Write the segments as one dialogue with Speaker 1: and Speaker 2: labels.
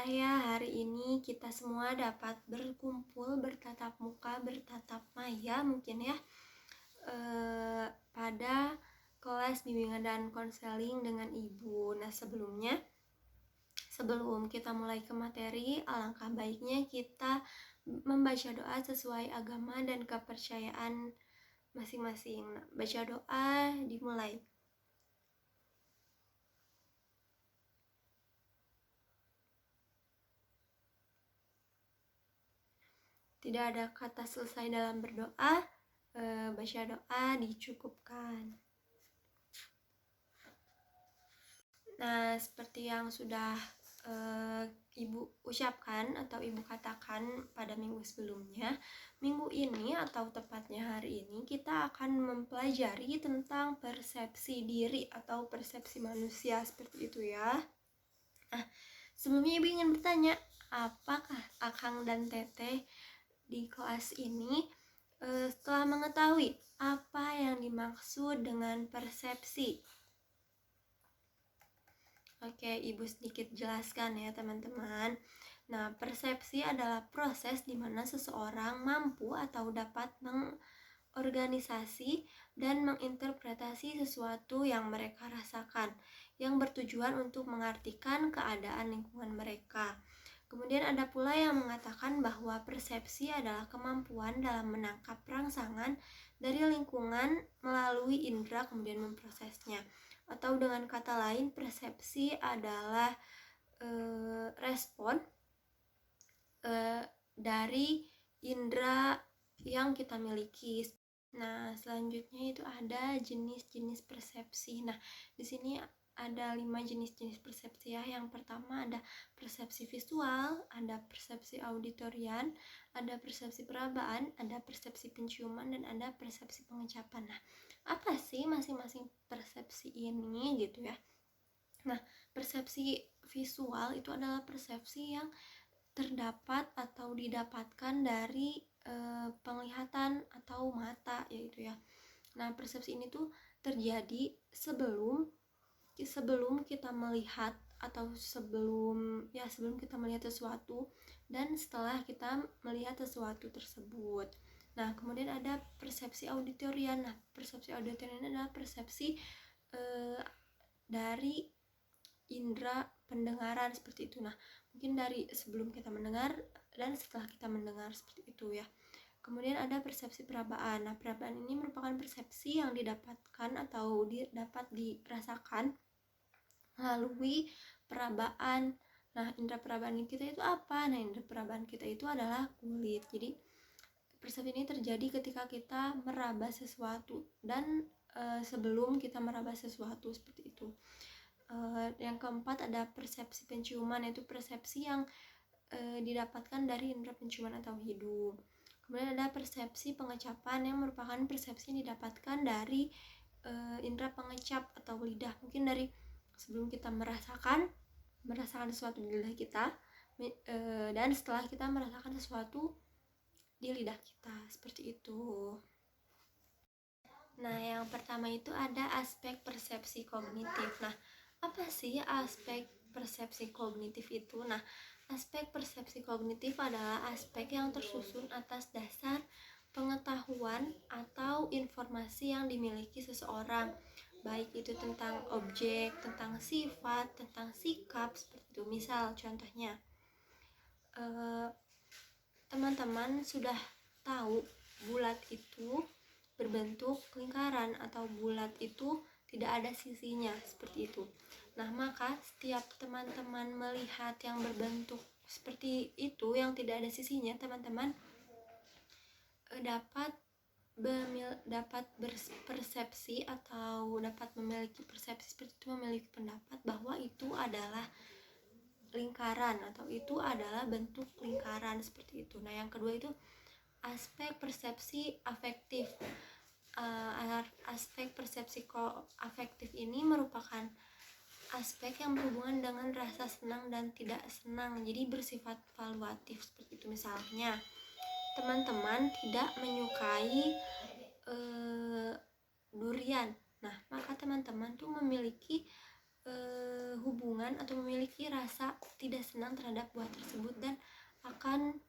Speaker 1: Alhamdulillah ya, hari ini kita semua dapat berkumpul, bertatap muka, bertatap maya mungkin ya, pada kelas bimbingan dan konseling dengan ibu. Nah, sebelum kita mulai ke materi, alangkah baiknya kita membaca doa sesuai agama dan kepercayaan masing-masing. Nah, baca doa dimulai. Tidak ada kata selesai dalam berdoa, baca doa dicukupkan. Nah, seperti yang sudah ibu ucapkan atau ibu katakan pada minggu sebelumnya, minggu ini atau tepatnya hari ini kita akan mempelajari tentang persepsi diri atau persepsi manusia, seperti itu ya. Nah, sebelumnya ibu ingin bertanya, apakah Akang dan Teteh di kelas ini setelah mengetahui apa yang dimaksud dengan persepsi? Oke, ibu sedikit jelaskan ya teman-teman. Nah, persepsi adalah proses di mana seseorang mampu atau dapat mengorganisasi dan menginterpretasi sesuatu yang mereka rasakan, yang bertujuan untuk mengartikan keadaan lingkungan mereka. Kemudian ada pula yang mengatakan bahwa persepsi adalah kemampuan dalam menangkap rangsangan dari lingkungan melalui indera kemudian memprosesnya. Atau dengan kata lain, persepsi adalah respon dari indera yang kita miliki. Nah, selanjutnya itu ada jenis-jenis persepsi. Nah, di sini ada 5 jenis-jenis persepsi ya. Yang pertama ada persepsi visual, ada persepsi auditorian, ada persepsi perabaan, ada persepsi penciuman, dan ada persepsi pengecapan. Nah, apa sih masing-masing persepsi ini gitu ya? Nah, persepsi visual itu adalah persepsi yang terdapat atau didapatkan dari penglihatan atau mata, yaitu ya. Nah, persepsi ini tuh terjadi sebelum kita melihat atau sebelum kita melihat sesuatu dan setelah kita melihat sesuatu tersebut. Nah, kemudian ada persepsi auditorian. Nah, persepsi auditorian adalah persepsi dari indera pendengaran, seperti itu. Nah, mungkin dari sebelum kita mendengar dan setelah kita mendengar, seperti itu ya. Kemudian ada persepsi perabaan. Nah, perabaan ini merupakan persepsi yang didapatkan atau dapat dirasakan melalui perabaan. Nah, indera perabaan kita itu apa? Nah, indera perabaan kita itu adalah kulit. Jadi, persepsi ini terjadi ketika kita meraba sesuatu dan sebelum kita meraba sesuatu, seperti itu. Yang keempat ada persepsi penciuman, yaitu persepsi yang didapatkan dari indera penciuman atau hidung. Kemudian ada persepsi pengecapan yang merupakan persepsi yang didapatkan dari indera pengecap atau lidah. Mungkin dari sebelum kita merasakan sesuatu di lidah kita dan setelah kita merasakan sesuatu di lidah kita, seperti itu. Nah, yang pertama itu ada aspek persepsi kognitif. Nah, apa sih aspek persepsi kognitif itu? Nah, aspek persepsi kognitif adalah aspek yang tersusun atas dasar pengetahuan atau informasi yang dimiliki seseorang, baik itu tentang objek, tentang sifat, tentang sikap, seperti itu. Misal contohnya, teman-teman sudah tahu bulat itu berbentuk lingkaran atau bulat itu tidak ada sisinya, seperti itu. Nah, maka setiap teman-teman melihat yang berbentuk seperti itu yang tidak ada sisinya, teman-teman dapat berpersepsi atau dapat memiliki persepsi seperti itu, memiliki pendapat bahwa itu adalah lingkaran atau itu adalah bentuk lingkaran, seperti itu. Nah, yang kedua itu aspek persepsi afektif. Aspek persepsi afektif ini merupakan aspek yang berhubungan dengan rasa senang dan tidak senang, jadi bersifat valuatif, seperti itu. Misalnya, teman-teman tidak menyukai durian. Nah, maka teman-teman tuh memiliki hubungan atau memiliki rasa tidak senang terhadap buah tersebut, dan akan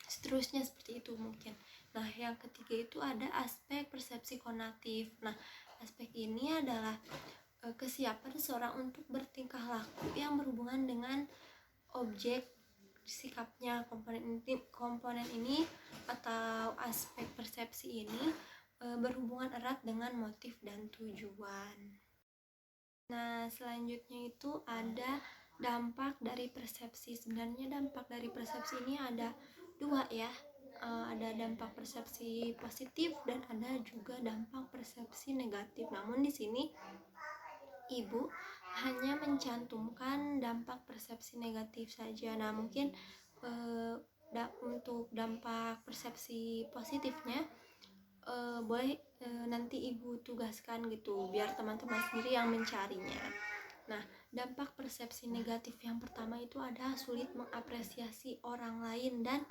Speaker 1: seterusnya seperti itu mungkin. Nah, yang ketiga itu ada aspek persepsi konatif. Nah, aspek ini adalah kesiapan seseorang untuk bertingkah laku yang berhubungan dengan objek sikapnya. Komponen ini atau aspek persepsi ini berhubungan erat dengan motif dan tujuan. Nah, selanjutnya itu ada dampak dari persepsi. Sebenarnya dampak dari persepsi ini ada dua ya. Ada dampak persepsi positif dan ada juga dampak persepsi negatif. Namun di sini Ibu hanya mencantumkan dampak persepsi negatif saja. Nah, mungkin untuk dampak persepsi positifnya boleh nanti Ibu tugaskan gitu, biar teman-teman sendiri yang mencarinya. Nah, dampak persepsi negatif yang pertama itu ada sulit mengapresiasi orang lain dan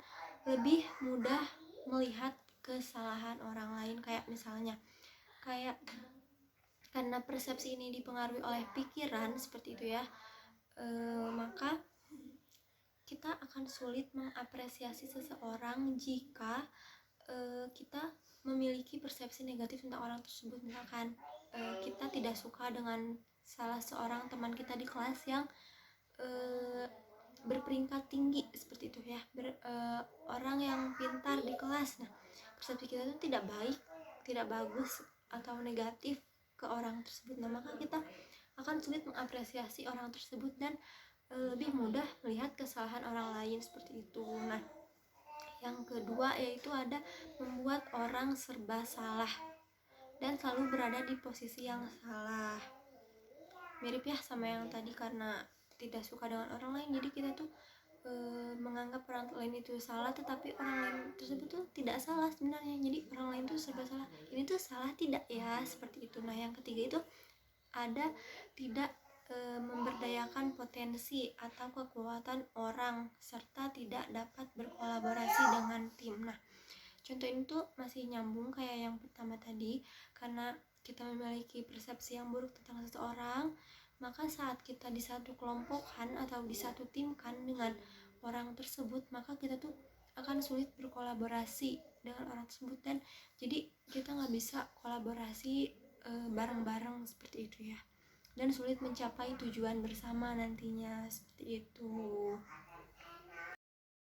Speaker 1: lebih mudah melihat kesalahan orang lain. Kayak misalnya, karena persepsi ini dipengaruhi oleh pikiran seperti itu ya, maka kita akan sulit mengapresiasi seseorang jika kita memiliki persepsi negatif tentang orang tersebut. Misalkan kita tidak suka dengan salah seorang teman kita di kelas yang berperingkat tinggi seperti itu ya, orang yang pintar di kelas. Nah, persepsi kita itu tidak baik, tidak bagus atau negatif ke orang tersebut. Nah, maka kita akan sulit mengapresiasi orang tersebut dan lebih mudah melihat kesalahan orang lain seperti itu. Nah, yang kedua yaitu ada membuat orang serba salah dan selalu berada di posisi yang salah. Mirip ya sama yang tadi, karena tidak suka dengan orang lain, jadi kita tuh menganggap orang lain itu salah, tetapi orang lain tersebut tuh tidak salah sebenarnya. Jadi orang lain tuh serba salah, ini tuh salah tidak ya, seperti itu. Nah, yang ketiga itu ada tidak memberdayakan potensi atau kekuatan orang serta tidak dapat berkolaborasi dengan tim. Nah, contoh ini tuh masih nyambung kayak yang pertama tadi. Karena kita memiliki persepsi yang buruk tentang seseorang, maka saat kita di satu kelompokan atau di satu tim kan dengan orang tersebut, maka kita tuh akan sulit berkolaborasi dengan orang tersebut, dan jadi kita nggak bisa kolaborasi bareng-bareng seperti itu ya, dan sulit mencapai tujuan bersama nantinya seperti itu.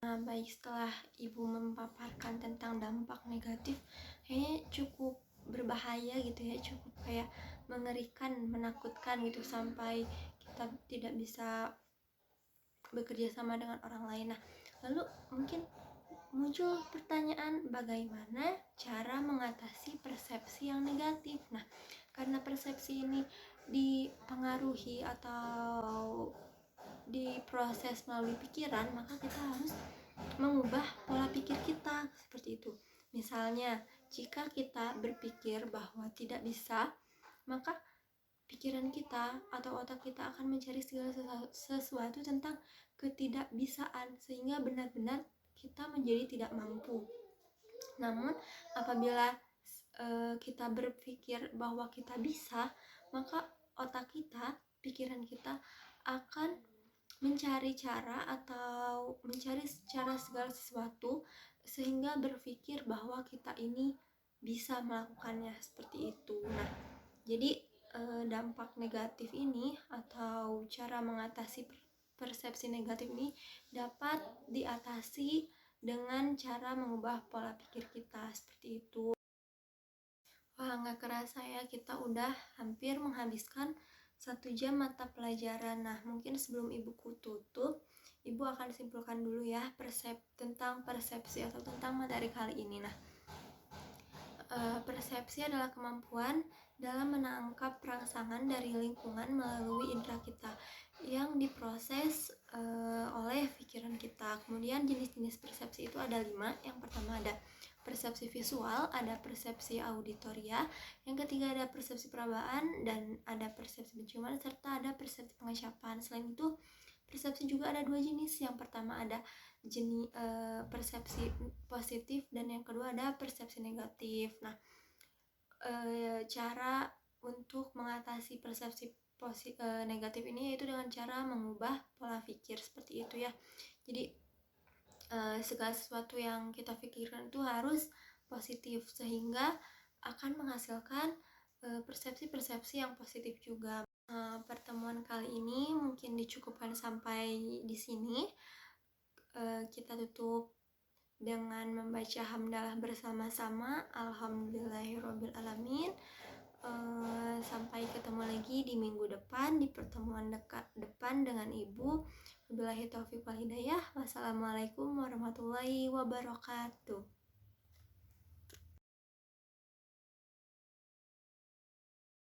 Speaker 1: Nah, baik, setelah Ibu memaparkan tentang dampak negatif, kayaknya cukup berbahaya gitu ya, cukup kayak mengerikan, menakutkan gitu, sampai kita tidak bisa bekerja sama dengan orang lain. Nah, lalu mungkin muncul pertanyaan, bagaimana cara mengatasi persepsi yang negatif? Nah, karena persepsi ini dipengaruhi atau diproses melalui pikiran, maka kita harus mengubah pola pikir kita seperti itu. Misalnya, jika kita berpikir bahwa tidak bisa, maka pikiran kita atau otak kita akan mencari segala sesuatu tentang ketidakbisaan, sehingga benar-benar kita menjadi tidak mampu. Namun apabila kita berpikir bahwa kita bisa, maka otak kita, pikiran kita akan mencari cara atau mencari cara segala sesuatu sehingga berpikir bahwa kita ini bisa melakukannya seperti itu. Nah, jadi dampak negatif ini atau cara mengatasi persepsi negatif ini dapat diatasi dengan cara mengubah pola pikir kita seperti itu. Wah, nggak kerasa ya, kita udah hampir menghabiskan 1 jam mata pelajaran. Nah, mungkin sebelum Ibuku tutup, Ibu akan simpulkan dulu ya tentang persepsi atau tentang materi kali ini. Nah, persepsi adalah kemampuan dalam menangkap rangsangan dari lingkungan melalui indera kita yang diproses oleh pikiran kita. Kemudian jenis-jenis persepsi itu ada 5. Yang pertama ada persepsi visual, ada persepsi auditoria, yang ketiga ada persepsi perabaan, dan ada persepsi penciuman, serta ada persepsi pengecapan. Selain itu, persepsi juga ada 2 jenis. Yang pertama ada jenis persepsi positif, dan yang kedua ada persepsi negatif. Nah, cara untuk mengatasi persepsi negatif ini, yaitu dengan cara mengubah pola pikir seperti itu ya. Jadi segala sesuatu yang kita pikirkan itu harus positif, sehingga akan menghasilkan persepsi-persepsi yang positif juga. Pertemuan kali ini mungkin dicukupkan sampai di sini. Kita tutup dengan membaca hamdalah bersama-sama. Alhamdulillahirabbil alamin. Sampai ketemu lagi di minggu depan, di pertemuan depan dengan Ibu. Wabillahi taufiq wal hidayah. Wassalamualaikum warahmatullahi wabarakatuh.